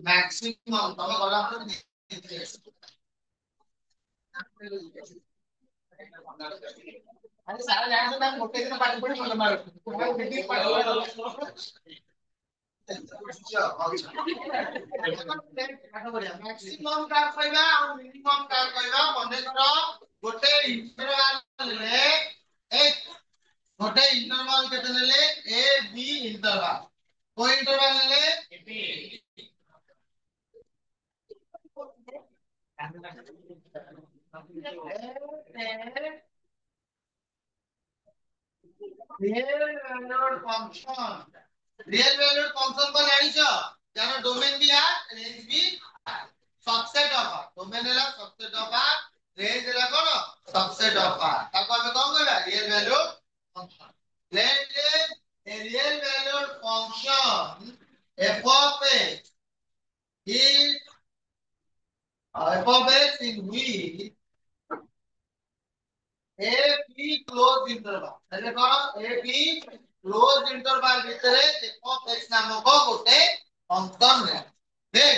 maximum ତମେ ଗଲା ପରେ ଆରେ ସାରା ଜାଣିଛ ନା ଗୋଟେ ଦିନ ପାଠ ପଢି ଭଲ ମାର୍କ ମ୍ୟାକ୍ସିମମ୍ କାର୍ କହିବା ଆଉ ମିନିମମ୍ କାର୍ କହିବା ମନେ କର ଗୋଟେ ଇଣ୍ଟରଭାଲରେ ଗୋଟେ ଇଣ୍ଟରଭାଲ କେତେ ନେଲେ ଏ ବି ଇଣ୍ଟରଭାଲ କୋ ଇଣ୍ଟରଭାଲ ନେଲେ A B real valued function को जानिछ यार डोमेन दिया रेंज भी सबसेट ऑफ डोमेन है सबसेट ऑफ रेंज है कौन सबसेट ऑफ ताको हमें कौन कहला real valued function let a real valued function f of x is f of x in which a b closed interval એટલે કોણ a b closed interval ভিতরে f of x নামক গোটে ফংশন রে দেন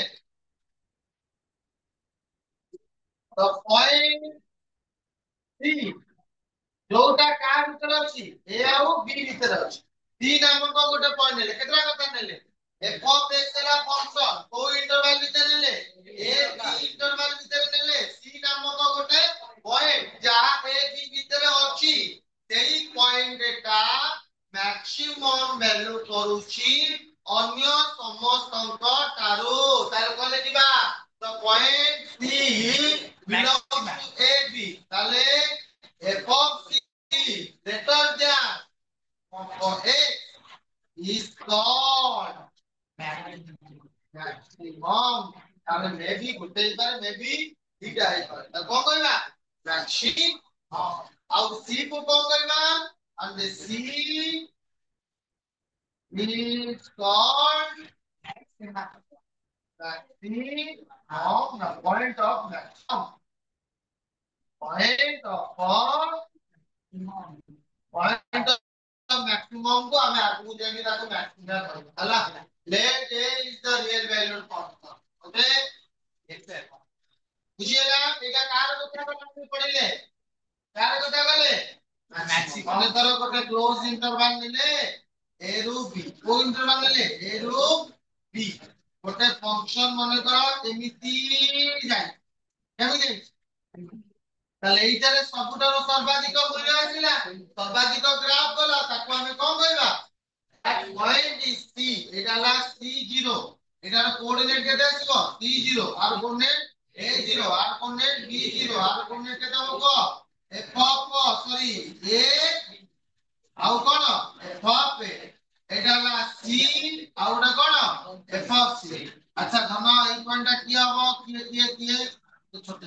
the point c जोटा का ভিতরে আছে a ଆଉ b ভিতরে আছে c নামক গোটে পয়েন্ট নেলে কেতরা কথা নেলে f of x এলা ফংশন কো ইন্টারভাল ভিতরে নেলে a b ইন্টারভাল ভিতরে নেলে c নামক গোটে পয়েন্ট যাহা a b ভিতরে আছে সেই পয়েন্টটা ম্যাক্সিমাম ভ্যালু করুছি অন্য সমস্তଙ୍କ ଠାରୁ তাহলে কলে দিবা the point c belongs to a b তাহলে f of c greater than for x is called maximum তাহলে মেবি গোটে পারে মেবি দুইটা হই পারে তা কোন কইবা maximum ଆଉ c को কোন কইবা and the c is called maximum the point of maximum point of maximum को हमें आगु जाके ताको मैक्सिमम कहबो हला let a is the real valued function okay बुझिएगा एटा कार কথা বলতে পড়িলে कार কথা বলে मैक्सिमम মনে করো কোটে ক্লোজ ইন্টারভাল নিলে a রু b কো ইন্টারভাল নিলে a রু b কোটে ফাংশন মনে করো এমিতি যায় কেমন যায় তাহলে এইটারে ସବୁଠାରୁ ସର୍ବାଧିକ ମୂଲ୍ୟ ଆସିଲା ସର୍ବାଧିକ ଗ୍ରାଫ ଗଲା ତାକୁ ଆମେ କଣ କହିବା পয়েন্ট is c এটা হলো c0 এটার কোঅর্ডিনেট কেটে আসিব c0 আর কোঅর্ডিনেট a0 আর কোঅর্ডিনেট b0 আর কোঅর্ডিনেট কেটে হবো f of সরি a ଆଉ কোন f of a এটা হলো c আর ওটা কোন f of c আচ্ছা ধরো এই পয়েন্টটা কি হবে কি ছোট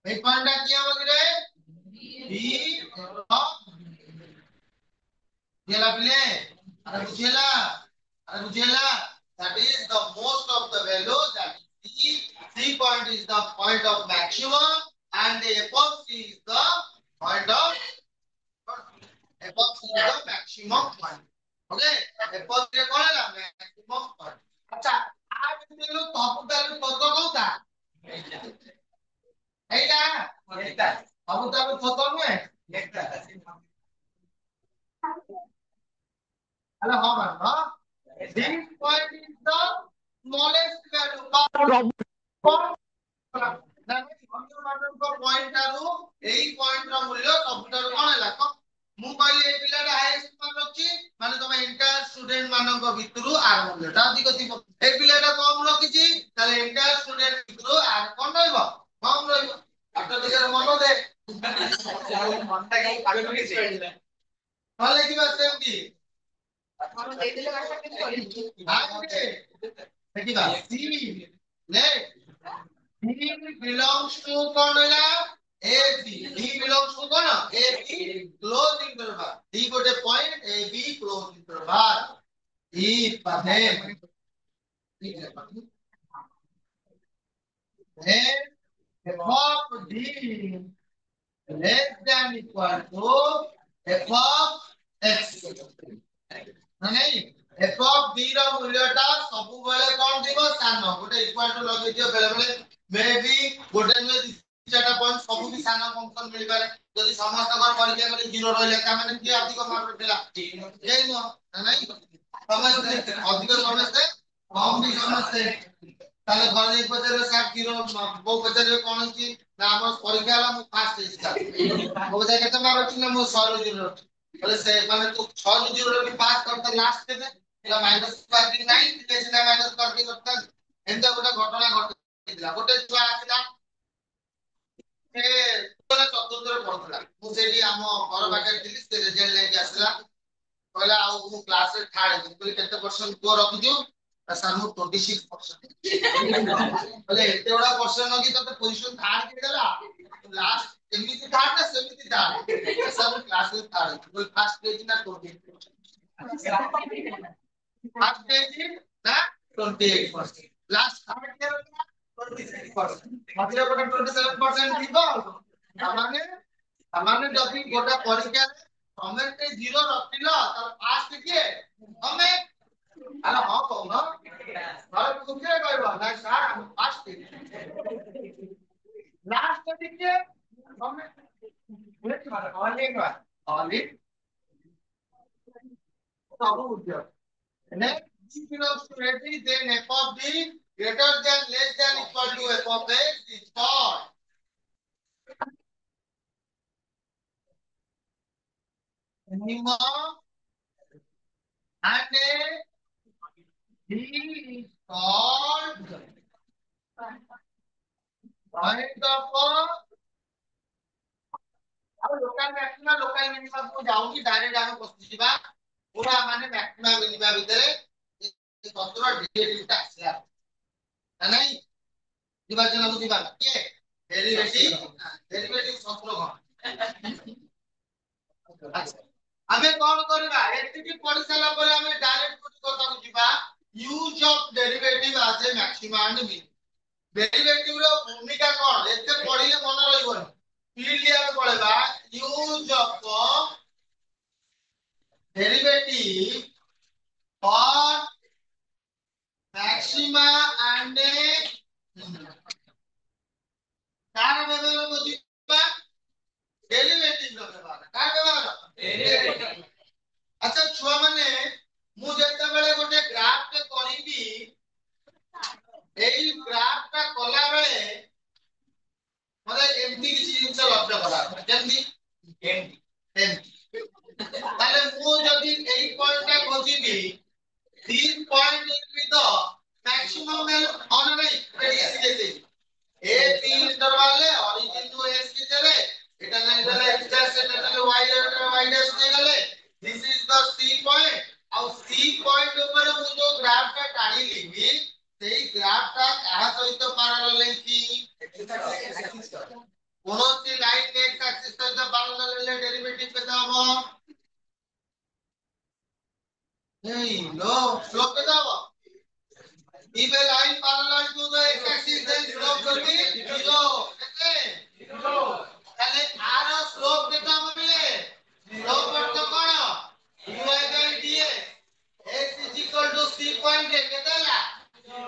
এই পয়েন্টটা কি হবে রে b of বুঝলা বলে আরে বুঝলা that is the most of the value that c point is the point of maximum and the f of c is the point of f of c is the maximum point okay f of c কোন হলো maximum point আচ্ছা আর যদি হলো তপদার কত কোনটা এইটা তপদার কত নয় এটা Hello, how about this point is the smallest value. Point ଠାରୁ এই point ର ମୂଲ୍ୟ ସବୁଠାରୁ କଣ ହେଲା ମୁଁ କହିଲି এই ପିଲାଟା ହାଇଏଷ୍ଟ ମାର୍କ ରଖିଛି ମାନେ ତମେ ଏଣ୍ଟାୟାର ଷ୍ଟୁଡେଣ୍ଟ ମାନଙ୍କ ଭିତରୁ ଆର ମୂଲ୍ୟଟା ଅଧିକ ଥିବ এই ପିଲାଟା କମ ରଖିଛି ତାହେଲେ ଏଣ୍ଟାୟାର ଷ୍ଟୁଡେଣ୍ଟ ଭିତରୁ ଆର କଣ ରହିବ କମ ରହିବ ପାଠ ଦିଗରେ ମନ ଦେ ମନଟା କାଇଁ ପାଠ କିଛି ନହେଲେ କିବା ସେମିତି देखिएगा C let D belongs to कौन है AB D belongs to कौन AB close interval D गोटे point AB close interval E पढ़े then f of D less than equal to f of x नहीं f of b ର ମୂଲ୍ୟଟା ସବୁବେଳେ କଣ ଥିବ ସାନ ଗୋଟେ ଇକ୍ୱାଲ ଟୁ ଲଗେଇ ଦିଅ ବେଳେ ବେଳେ ମେ ବି ଗୋଟେ ନୁହେଁ ଦି ଚାରଟା ପଏଣ୍ଟ ସବୁ ବି ସାନ ଫଙ୍କସନ ମିଳି ପାରେ ଯଦି ସମସ୍ତଙ୍କର ପରୀକ୍ଷା କରି 0 ରହିଲା ତା ମାନେ କିଏ ଅଧିକ ମାର୍କ ରଖିଲା ଏଇ ନୁହଁ ନା ନାହିଁ ସମସ୍ତେ ଅଧିକ ସମସ୍ତେ କମ ବି ସମସ୍ତେ ତାହେଲେ ଘରେ ପଚାରିବେ ସାର୍ 0 ବୋଉ ପଚାରିବେ କଣ ହେଇଛି ନା ଆମ ପରୀକ୍ଷା ହେଲା ମୁଁ ଫାଷ୍ଟ ହେଇଛି ସାର୍ ବୋଉ ପଚାରିବେ କେତେ ମାର୍କ ରଖିଛି ନା ମୁଁ 100 ରୁ 0 ରଖିଛି बोले से माने तू 6 ରୁ 0 ରେ ପାସ୍ करता लास्ट केते ఇలా माइनस करके नाही ଟିକେ ସିନା माइनस करके ରଖତା ଏନ୍ତା ଗୋଟେ ଘଟଣା ଘଟିଥିଲା ଗୋଟେ ଛୁଆ ଆସିଲା ସେ ପୁରା ଚତୁର୍ଥରେ ପଢୁଥିଲା ମୁଁ ସେଇଠି ଆମ ଘର ପାଖରେ ଥିଲି ସେ ରେଜଲ୍ଟ ନେଇକି ଆସିଲା କହିଲା ଆଉ ମୁଁ କ୍ଲାସ ରେ ଥାର୍ଡ ହେବି ବୋଲି କେତେ ପରସେଣ୍ଟ ପୁଅ ରଖିଛୁ ସାର୍ ମୁଁ 26% ବୋଲେ ଏତେ ବଡ ପରସେଣ୍ଟ ନକି ତତେ ପୋଜିଶନ ଥାର୍ଡ କିଏ ଦେଲା ଲାଷ୍ଟ ଏମିତି ଥାର୍ଡ ନା ସେମିତି ଥାର୍ଡ ସାର୍ କ୍ଲାସ ରେ ଥାର୍ଡ ବୋଲେ ଫାର୍ଷ୍ଟ ପେଜ ନା 28 ଫାର୍ଷ୍ଟ ପେଜ ନା 28% ଲାଷ୍ଟ ଥାର୍ଡ କିଏ ରହିଲା 26% ମଝିରେ ଗୋଟେ 27% ଥିବ ତାମାନେ ତାମାନେ ଯଦି ଗୋଟେ ପରୀକ୍ଷାରେ ତମେ 0 ରଖିଲ ତାର ଫାର୍ଷ୍ଟ କିଏ ତମେ ଆରେ ହଁ କହୁନ ଘରେ କୁକିଏ କହିବ ନା ସାର୍ ଆମ ଫାର୍ଷ୍ଟ ଲାଷ୍ଟ ଟିକେ ତମେ ଅଲି ଅଲି ସବୁ ବୁଝିବ next if belongs to ready then f of b greater than less than equal to f of x is called minimum and a b is called point of अब local maxima local minimum को जाऊंगी direct आगे पहुंच ଯିବା पूरा माने maxima minima ଭିତରେ ଏ ତତ୍ତ୍ୱର derivative ଟା ଆସିଲା ନା ନାହିଁ ଯିବା ଜଣକୁ ଯିବା କିଏ ଡେରିଭେଟିଭ ସୂତ୍ର କଣ ଆମେ କଣ କରିବା ଏତିକି ପଢି ସାରିଲା ପରେ ଆମେ ଡାଇରେକ୍ଟ କୋଟି କଥାକୁ ଯିବା use of derivative as a maxima and minimum derivative ର ଭୂମିକା କଣ ଏତେ ପଢିଲେ ମନେ ରହିବନି क्लियर पड़ेगा use of derivative for maxima and कार व्यवहार को दिबा डेरिवेटिव रो व्यवहार कार व्यवहार डेरिवेटिव अच्छा छुआ माने मु जेते बेले गोटे ग्राफ के करिबी एई ग्राफ ता कला बेले मते एमती किछि जिंस लक्ष्य करा जेमती एमती एमती ताले मु जदी एई पॉइंट ता खोजिबी 3 point will be the maximum on नहीं रेडियस जैसे ए बी इंटरवल है ओरिजिन टू एस की चले এটা নাই তাহলে x ড্যাশ এটা তাহলে y ড্যাশ নিয়ে গেলে this is the C point আর सी পয়েন্ট উপরে মু जो গ্রাফ টা টানি লিবি সেই গ্রাফটা কাহা সহিত প্যারালাল কি কোনটি লাইন x অ্যাক্সিস সহিত প্যারালাল হলে ডেরিভেটিভ কেতে হবে এই লো স্লোপ কেতে হবে if a line parallel to the x axis then slope will be 0 কেতে 0 তাহলে আর স্লোপ কেতে হবে স্লোপ অর্থ কোন dy by dx x is equal to c point কেতে ହେଲା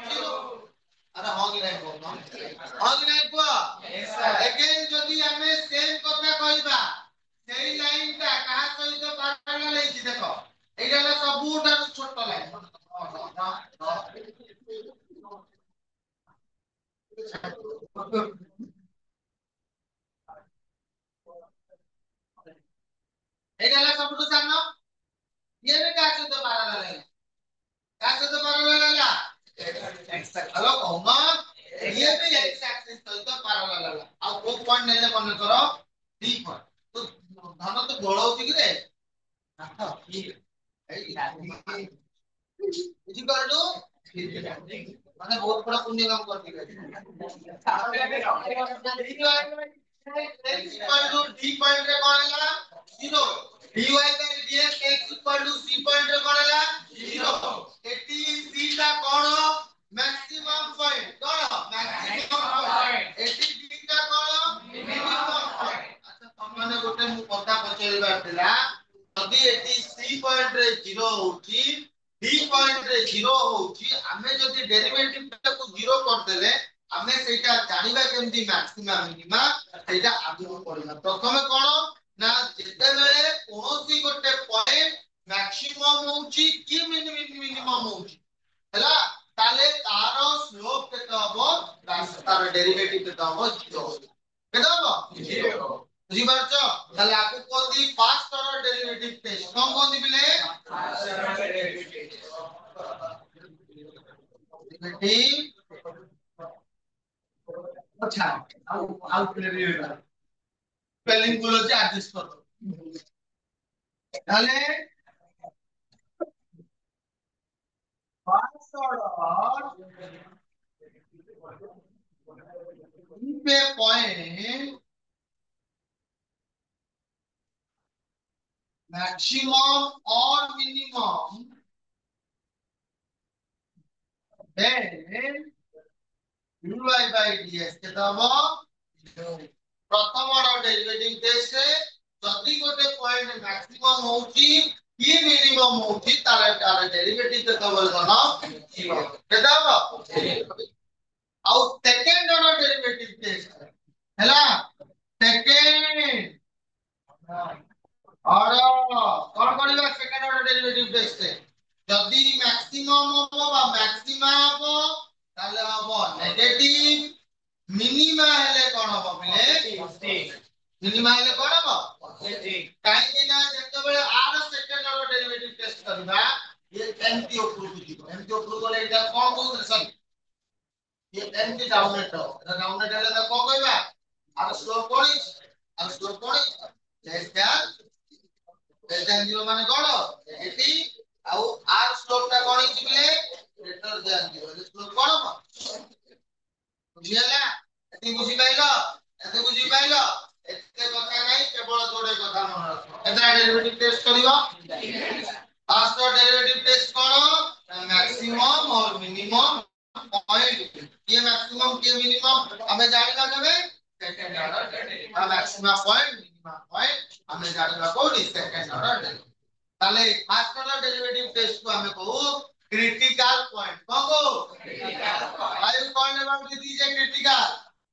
0 अरे हो कि नहीं बोलना हो कि नहीं को अगेन जदी हमें सेम কথা কইবা সেই লাইনটা কাহা সহিত প্যারালাল ହେଇଛି দেখো এইটা হলো ସବୁଠାରୁ ଛୋଟ ଲାইন এইটা হলো ସବୁଠୁ ସାନ ये भी काहे सहिତ ପ୍ୟାରାଲାଲ है काहे सहिତ ପ୍ୟାରାଲାଲ ହେଲା हेलो कौन ये भी x एक्सिस सहित पैरेलल है आ को पॉइंट नेले मन करो डी पॉइंट तो धन तो गोळ होती कि रे हां ठीक है इजी कर दो माने बहुत बड़ा पुण्य काम कर दिया x equal to D point रे कोन होला 0 dy by dx x equal to c point रे कोन होला 0 एटी c टा कोन मैक्सिमम पॉइंट कोन मैक्सिमम पॉइंट एटी d टा कोन मिनिमम पॉइंट अच्छा तमने गोटे मु पता पचेलबा थिला जदी एटी c डी पॉइंट रे 0 होची डी पॉइंट रे 0 होची हमें जदी डेरिवेटिव को 0 कर देले हमें सेटा जानिबा केमती मैक्सिमा मिनिमा सेटा आगु पड़िला प्रथमे कोन ना जेते बेले कोनोसी गोटे पॉइंट मैक्सिमम होची कि मिनिमम होची हैला ताले तारो स्लोप केते हबो रास्तार डेरिवेटिव केते हबो 0 केते हबो 0 बुझी पारछो ताले आकु कोंदी फास्ट ऑर्डर डेरिवेटिव टेस्ट कोन कोंदी बिले फास्ट ऑर्डर डेरिवेटिव अच्छा आउ क्लियर स्पेलिंग गुलो जे एडजस्ट कर दो ताले फास्ट ऑर्डर पे point maximum or minimum then dy by dx केता हबो प्रथम ऑर्डर डेरिवेटिव टेस्ट रे जदी गोटे पॉइंट मैक्सिमम होची कि मिनिमम होची ताले ताले डेरिवेटिव केता बोल दनो 0 केता हबो आउ सेकंड ऑर्डर डेरिवेटिव टेस्ट हैला सेकंड और कौन करिबा सेकंड ऑर्डर डेरिवेटिव टेस्ट रे जदी मैक्सिमम हो बा मैक्सिमा हो ताले हो नेगेटिव मिनिमा हेले कोन हो बिले मिनिमा हेले कोन हो पॉजिटिव काहे कि ना जते बेले आर सेकंड ऑर्डर डेरिवेटिव टेस्ट करबा ये एमटी ऊपर को जीव एमटी ऊपर को ले एटा कोन को सॉरी ये एमटी डाउन एट हेले त कोन कहबा आर स्लोप कोनी आर स्लोप कोनी लेस दैट Delta 0 माने कोन नेगेटिव आउ r स्लोप ता कोन हिबिले ग्रेटर देन 0 स्लोप कोन हो बुझियाला एती बुझी पाइलो एते कथा नै केवल जोडे कथा मन रखो एतरा डेरिवेटिव टेस्ट करिवो फास्ट डेरिवेटिव टेस्ट कोन मैक्सिमम और मिनिमम पॉइंट ये मैक्सिमम के मिनिमम हमें जानिला केबे second order derivative maximum point minimum point हमें जानिला कोडी सेकंड ऑर्डर डेरिवेटिव ताले फास्ट ऑर्डर डेरिवेटिव टेस्ट को हमें कहू क्रिटिकल पॉइंट कोको क्रिटिकल पॉइंट आयु कोन लेवल की दीजे क्रिटिकल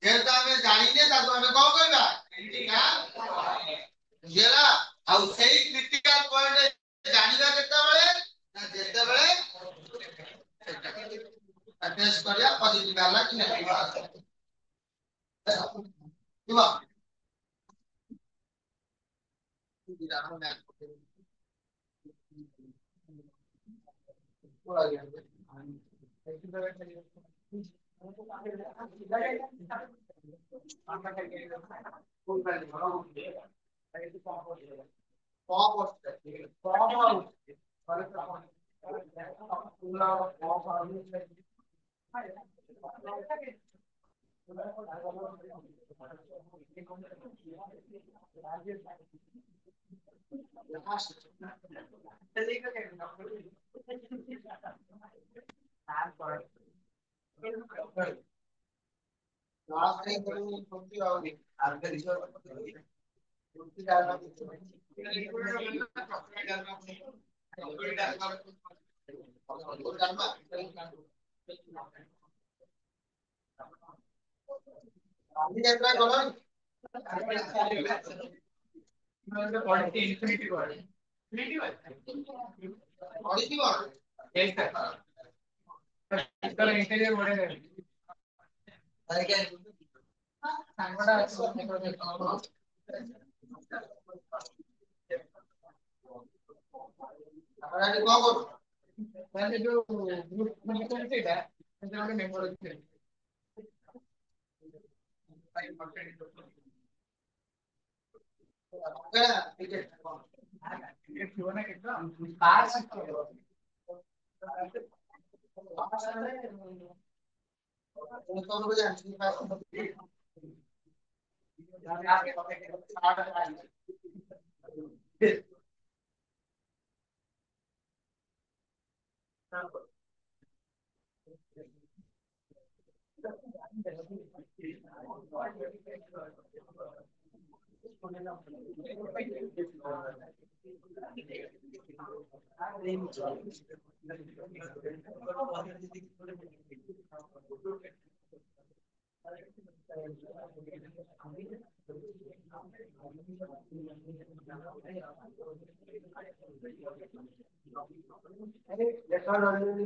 जेता हमें जानिने ताको हमें कोन कहबा क्रिटिकल पॉइंट जेला आउ सेही क्रिटिकल पॉइंट जानिबा केते बेले ना जेते बेले टेस्ट करिया पॉजिटिव आला कि नेगेटिव आला दिबा दिरानो ना बोला गया लास्ट टाइम करेंगे कौन-सी आओगी आगे रिजल्ट कौन-सी डालना अभी कितना करो quality infinity quality quality yes sir इसका इंटीरियर बढ़ेगा अरे क्या सांगड़ा हमारा ने कौन करो मैंने जो ग्रुप में कौन से है इंटरनेट में मेंबर है क्या ठीक है ये क्यों ना कितना पास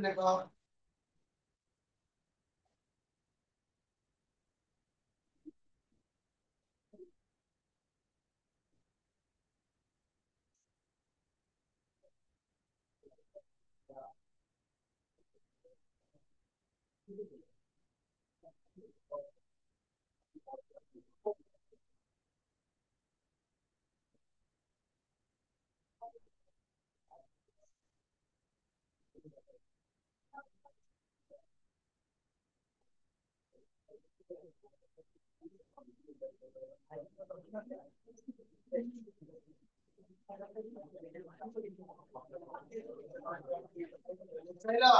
देखो चलो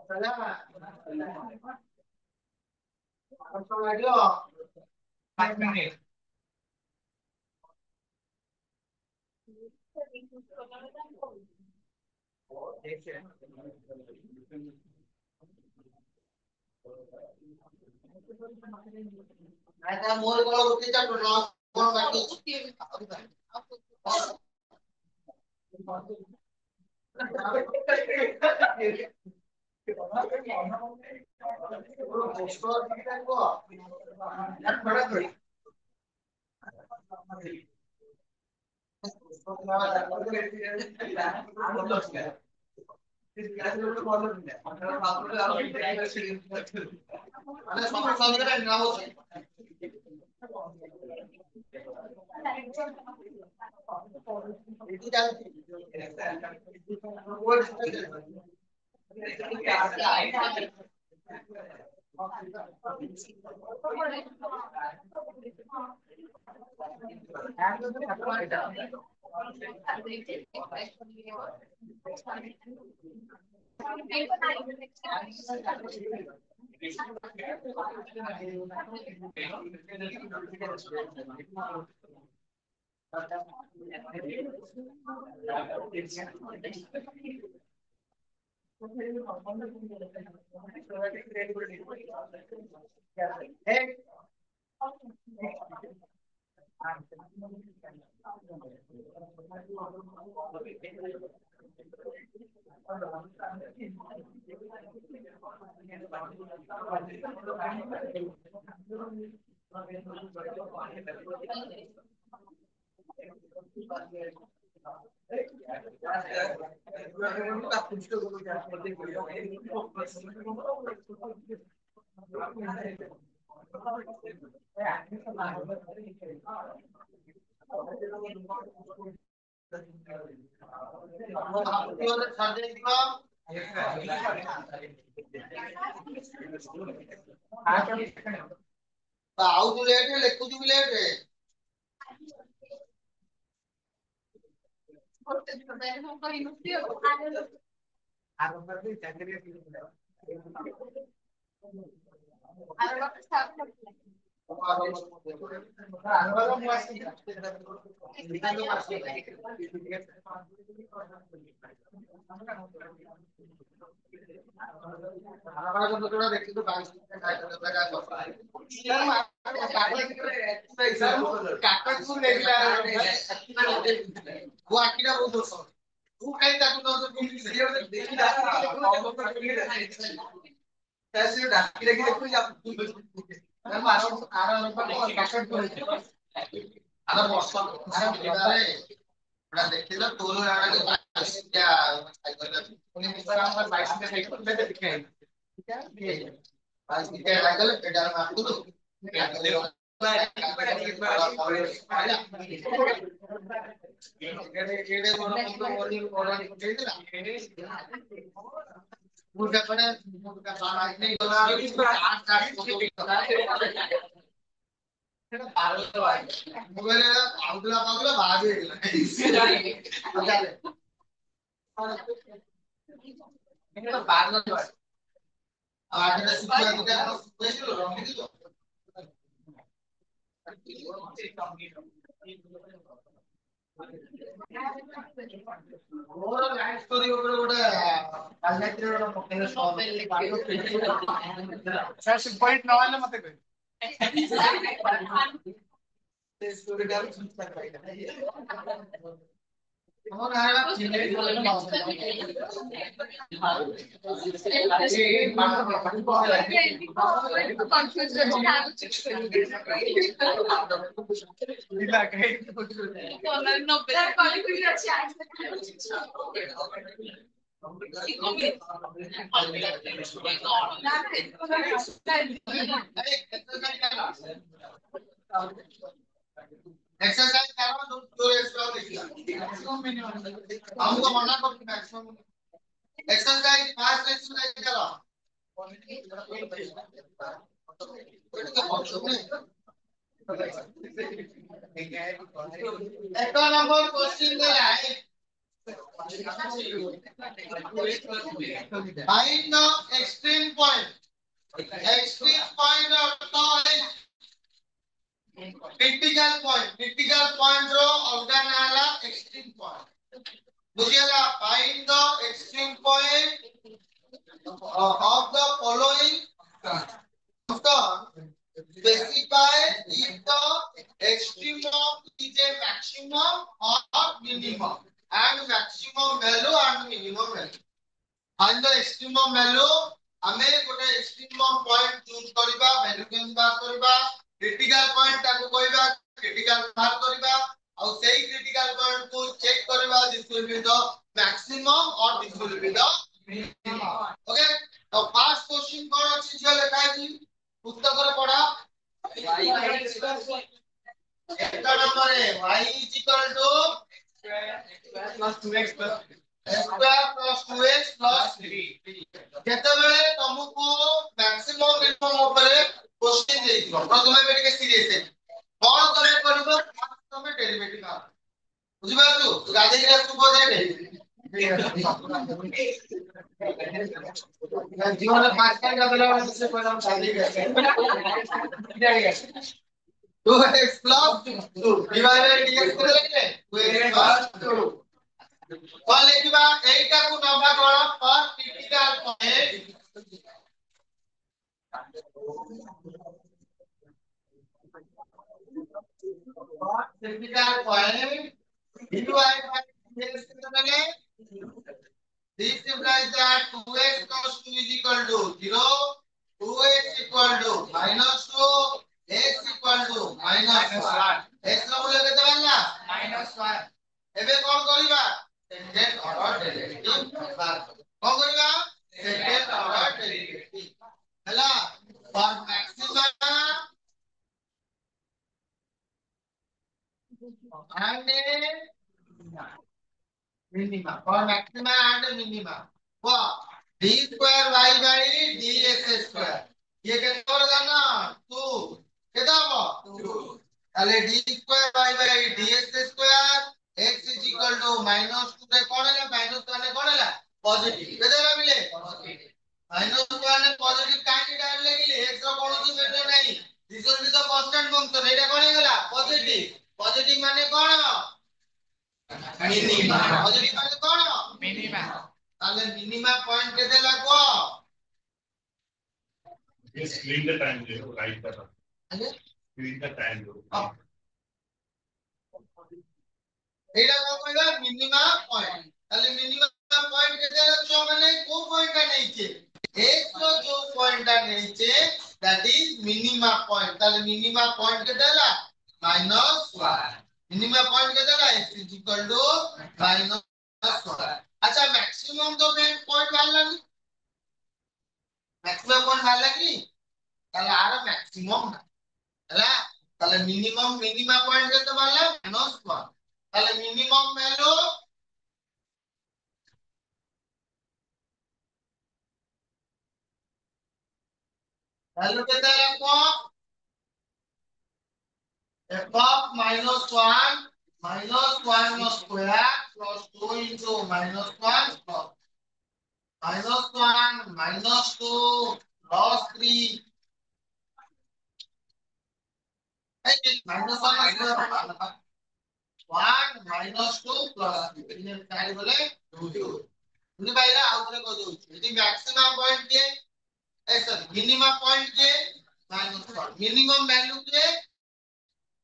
चला apa lagi loh 4 menit ada mall kalau kita pernah mau lagi ଆଉ ଲେଟ୍ ଲେଖୁଛୁ ଲେଟ୍ ଦେଖିଛୁ ଆଖିଟା ବହୁତ ଦୋଷ ତୁ କାଇଁ ତାକୁ ଦେଖିଲ ତୋର एक्सरसाइज करो जो हमको मना करो मैक्सिमम एक्सरसाइज फास्ट एक्सरसाइज करो एक नंबर क्वेश्चन दे रहा है फाइंड द एक्सट्रीम पॉइंट अर्थ है क्रिटिकल पॉइंट रो अलगा नाला एक्सट्रीम पॉइंट बुझियला find the extreme point of the following specify if the extremum is a maximum or minimum and maximum value and minimum value find the extremum value हमें गोटे extremum point choose करिबा value केन बार करिबा critical point ताको कहबा critical बार करिबा और सेही critical point को चेक करिबा this will be the maximum और this will be the okay तो फर्स्ट क्वेश्चन कोन अछि जे लिखा है पुस्तक रे पढ़ा एक नंबर है y is equal to plus 2x plus square plus 2x plus 3 केतबेले तुमको मैक्सिमम मिनिमम ऊपर क्वेश्चन देइछो प्रथमे बेटे सीरीज है कोन तमे करबो तमे डेरिवेटिव का बुझि पाछु गाजे रे सुबो दे जीवन में पांच का बेला से कोई हम शादी करते 2x plus 2 divided dx करेंगे 2x plus 2 कौन लिखिबा एटा को नंबर कोन पर critical point critical point divided by dx करेंगे this implies that 2x plus 2 is equal to 0 2x equal to minus 2 x equal to minus 1 x लो बोले केते बनला -1 एबे कोन करिबा सेकंड ऑर्डर डेरिवेटिव बार कोन करिबा सेकंड ऑर्डर डेरिवेटिव हला for maxima and minima for maxima and minima what d square y by dx square ये कितना हो जाना 2 कितना हो 2 তাহলে d square y by dx square x is equal to -2 रे कोन है -1 ने कोन है पॉजिटिव केते मिले पॉजिटिव -1 ने पॉजिटिव काहे डाल लेगी x रो कोनोसी वैल्यू नहीं this will be the constant function Etah cone हेगला positive positive माने कोन मिनिमा पॉजिटिव माने कोन मिनिमा ताले मिनिमा पॉइंट केते लागो screen the time zero right कर अरे screen the time zero एटा कोन कहला मिनिमा पॉइंट ताले मिनिमा पॉइंट केते लागो माने को पॉइंट का नहीं छे x रो जो पॉइंट का नहीं छे दैट इज मिनिमा पॉइंट ताले मिनिमा पॉइंट केते ला -1 मिनिमा पॉइंट केते ला x इज इक्वल टू -1 अच्छा मैक्सिमम तो पॉइंट वाला नहीं मैक्सिमम पॉइंट वाला की তাহলে আর ম্যাক্সিমাম না হলা তাহলে মিনিমাম মিনিমা পয়েন্ট কত বললা -1 তাহলে মিনিমাম ভ্যালু ভ্যালু কত রাখবো f of -1 -1 square plus 2 into -1 plus -1 -2 plus 3 -1 square 1 -2 plus 3 काय बोले 2 बुझी पाइला आउथरे को दउछ यदि मैक्सिमम पॉइंट के सॉरी मिनिमम पॉइंट के -1 मिनिमम वैल्यू के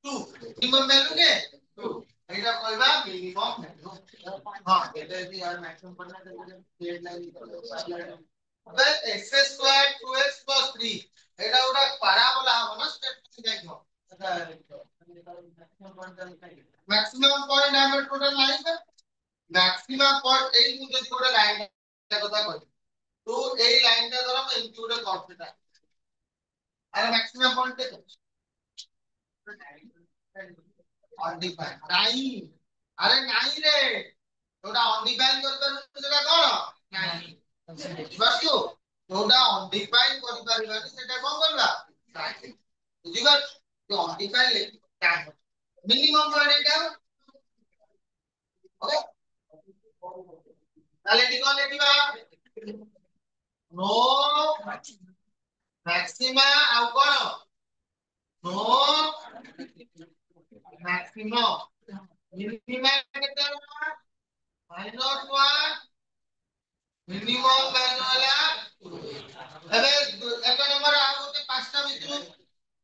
2 मिनिमम वैल्यू के 2 एटा कहबा मिनिमम वैल्यू हां एटा यदि यार मैक्सिमम पढ़ना तो डेड लाइन अबे x² 2x + 3 एटा उडा पैराबोला हो ना स्टेप देखो मैक्सिमम पॉइंट हमें टोटल लाइन का मैक्सिमम पॉइंट এই মুজে কোটা লাইনটা কথা কই তো এই লাইনটা ধরো আমি ইনক্লুড করতে চাই আর ম্যাক্সিমাম পয়েন্ট কত অনডিফাইন্ড নাই আরে নাই রে ওটা অনডিফাইন্ড করতে সেটা কোন নাই বুঝছো ওটা অনডিফাইন্ড করি পারিবানি সেটা কোন করবা নাই বুঝিবা তো অনডিফাইন্ড লেখা মিনিমাম পয়েন্ট এটা ওকে তাহলে এটি কোন লিখিবা নো मैक्सिमा आउ कोन नो मैक्सिमम मिनिमा केते -1 मिनिमम वैल्यू वाला एबे एक नंबर आ गोटे पांचटा भितरु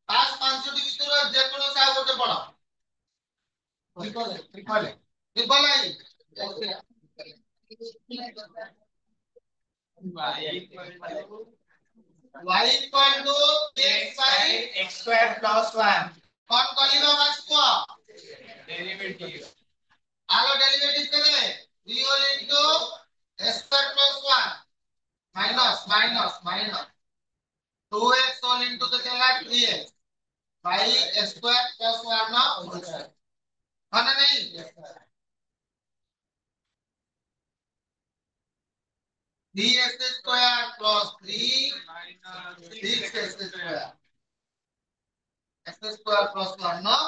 पांच पांचटी भितरु जे कोनो सा गोटे पढ triple triple I y equal to x by x square plus 1 कौन कलिबा बास्को डेरिवेटिव आलो डेरिवेटिव करे 3 whole into x square plus 1 minus 2x whole into तो चला 3x by x square plus 1 ना होल स्क्वायर है ना नहीं dx square plus 3 6x square x square plus 1 no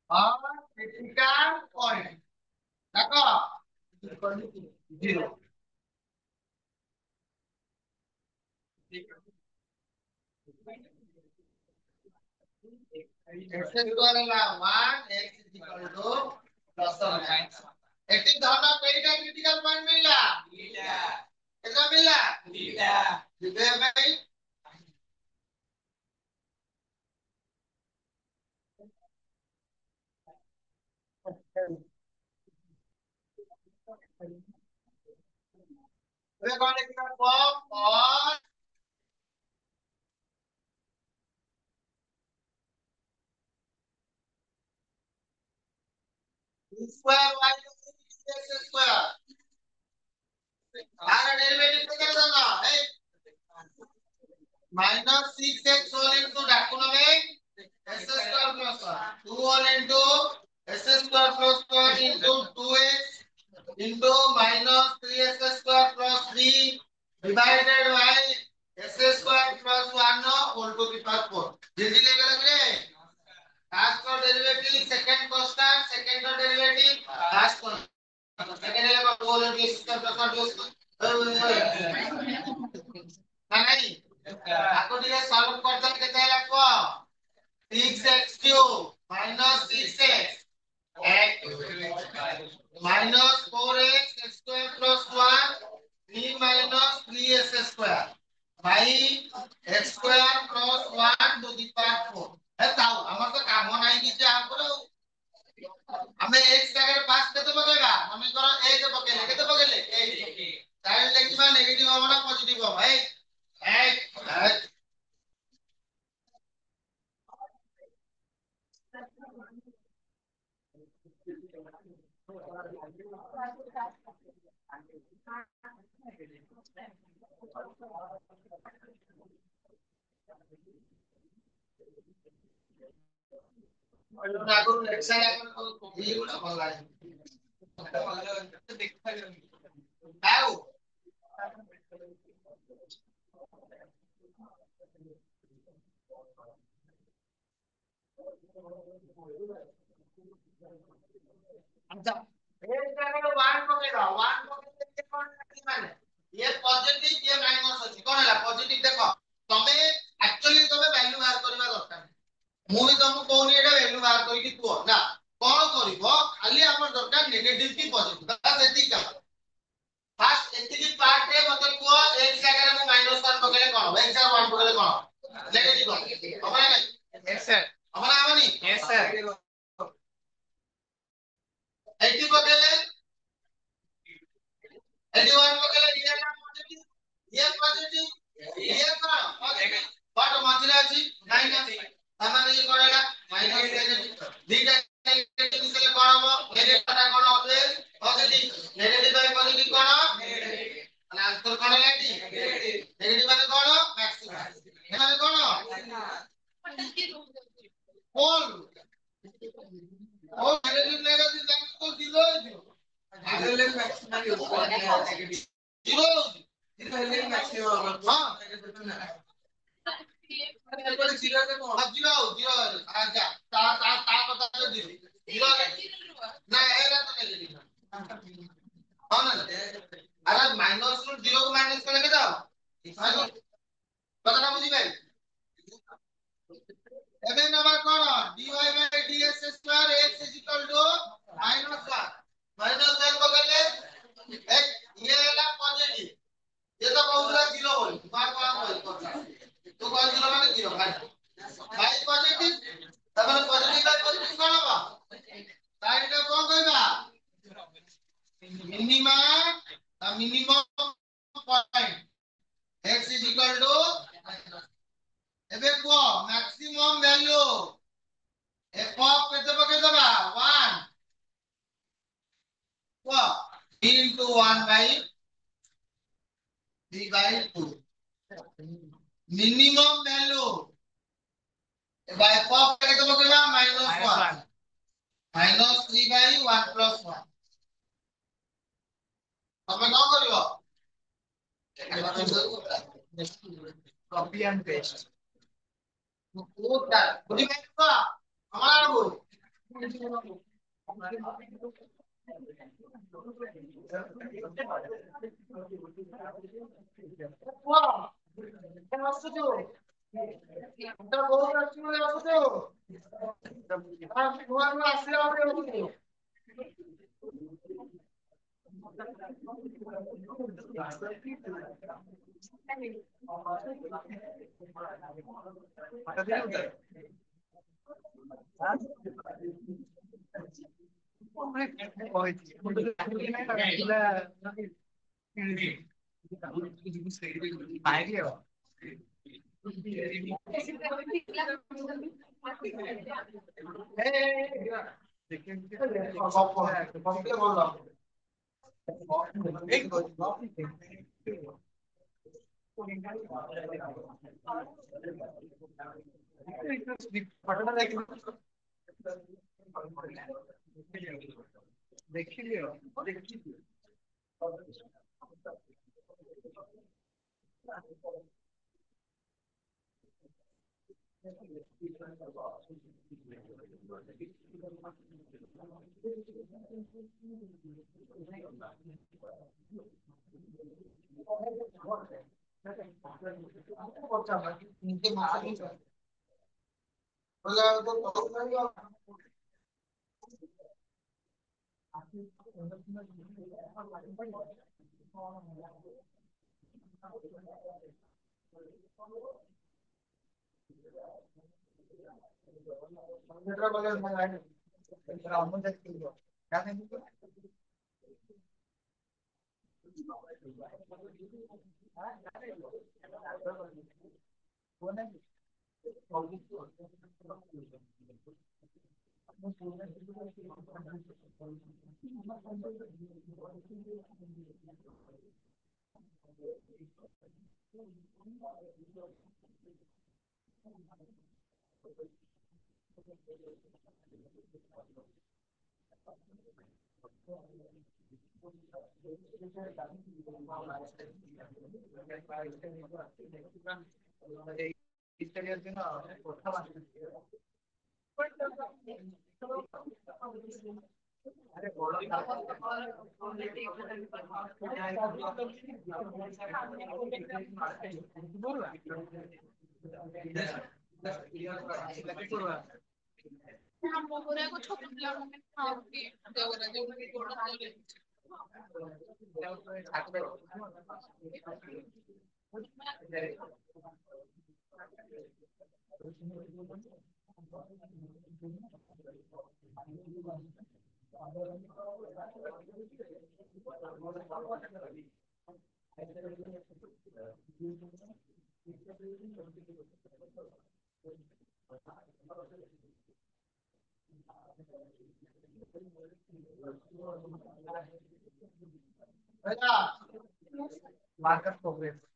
और क्रिटिकल पॉइंट देखो 0 x स्क्वायर ला 1 x is equal to plus or minus एटी धन कईटा क्रिटिकल पॉइंट मिलला तीटा केतना मिलला तीटा दिबे भाई अबे कौन लिखेगा पॉप और स्क्वायर वाई स्क्वायर आर डेरिवेटिव क्या करना है -6x होल इनटू डाकुन में s square plus 1 2 whole into s square plus 1 into 2x into -3s square plus 3 divided by s square plus 1 whole to the power 4 जल्दी लेकर लगे फर्स्ट का डेरिवेटिव सेकंड कांस्टेंट सेकंड का derivative first constant second लेगा whole into s square plus 1 नहीं आपको ठीक है सॉल्व करते हैं कितना लगवा 6x cube minus 6x minus 4x square plus 1 3 minus 3s square by x square plus 1 to the power 4 है ताऊ हमारे तो काम होना ही किसी आपको हमें x का अगर पास करते बगेगा हमें करो a के बगेले कितने बगेले a साइड लेके बाद नेगेटिव होगा ना पॉजिटिव होगा एक aku saya akan ini udah mulai tahu अच्छा एक जगह 1 पकड़ेगा 1 पकड़े के कौन माने ये पॉजिटिव ये माइनस ଅଛି कोन है पॉजिटिव देखो तमे एक्चुअली तमे वैल्यू बाहर करबा दरकार मु भी तुमको कोनी एटा वैल्यू बाहर करी कि तू ना कोन करिवो खाली हमर दरकार नेगेटिव की पॉजिटिव बस एती का फर्स्ट एती की पार्ट रे मते को एक जगह में -1 पकड़े कोन एक जगह 1 पकड़े कोन नेगेटिव हमरा नहीं यस सर हमरा आवनी यस सर 80 पकड़े 81 पकड़े ये पॉजिटिव ये कौन पॉजिटिव बट मझिरे अछि माइनस सामान्य ये करेगा माइनस नेगेटिव दीटा नेगेटिव मिसले कोन हो नेगेटिव टा कोन always positive negative by positive कोन नेगेटिव মানে आंसर कोन लाटी नेगेटिव माने कोन मैक्सिमम माने कोन होल और नेगेटिव नेगेटिव तो जीरो है जीरो आगे मैक्सिमम ऊपर नेगेटिव जीरो जीरो मैक्सिमम हां जीरो जीरो जीरो अच्छा ता पता तो जीरो ना एरा तो नेगेटिव हां ना अरे माइनस ରୁ 0 को माइनस करके जाओ पता ना बुझी भाई एबे number cone dy by ds square x -1 -1 को गले एक ये वाला पॉजिटिव ये तो बहुला 0 बोल बार बार बोल तो कौन 0 माने 0 भाई पॉजिटिव तब पॉजिटिव बाय पॉजिटिव कोन होगा साइड में कोन कहबा मिनिमम पॉइंट x एबे को मैक्सिमम वैल्यू f केते पके दबा 1 को 3 into 1 by 3 by 2 minimum value by f केते पके दबा -1 -3 by 1 plus 1 तमे न करियो कॉपी एंड पेस्ट कोटा बुझी पाइबा हमारा बोल वाह आସୁଛୁ এটা ବହୁତ ଆସୁଛୁ ଆସୁଛୁ ନୂଆ ନୂଆ ଆସିଲା ଭଳି ଆସୁଛୁ Marcus progress.